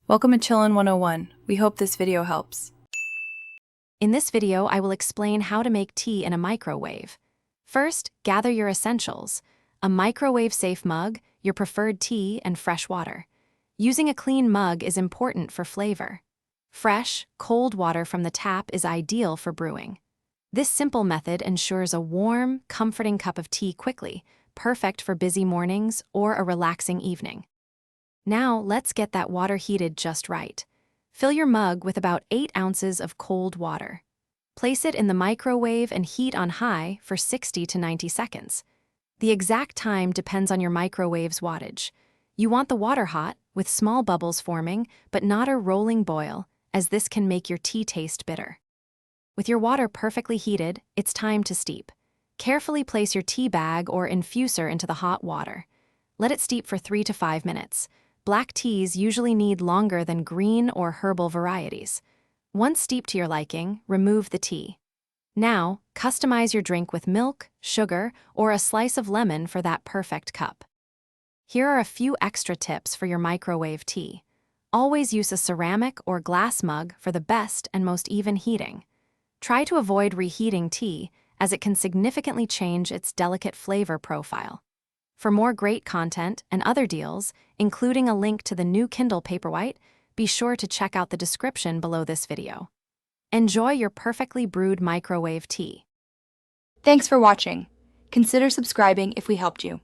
Welcome to Chillin' 101. We hope this video helps. In this video, I will explain how to make tea in a microwave. First, gather your essentials: a microwave-safe mug, your preferred tea, and fresh water. Using a clean mug is important for flavor. Fresh, cold water from the tap is ideal for brewing. This simple method ensures a warm, comforting cup of tea quickly, perfect for busy mornings or a relaxing evening. Now, let's get that water heated just right. Fill your mug with about 8 ounces of cold water. Place it in the microwave and heat on high for 60 to 90 seconds. The exact time depends on your microwave's wattage. You want the water hot, with small bubbles forming, but not a rolling boil, as this can make your tea taste bitter. With your water perfectly heated, it's time to steep. Carefully place your tea bag or infuser into the hot water. Let it steep for 3 to 5 minutes. Black teas usually need longer than green or herbal varieties. Once steeped to your liking, remove the tea. Now, customize your drink with milk, sugar, or a slice of lemon for that perfect cup. Here are a few extra tips for your microwave tea. Always use a ceramic or glass mug for the best and most even heating. Try to avoid reheating tea, as it can significantly change its delicate flavor profile. For more great content and other deals, including a link to the new Kindle Paperwhite, be sure to check out the description below this video. Enjoy your perfectly brewed microwave tea. Thanks for watching. Consider subscribing if we helped you.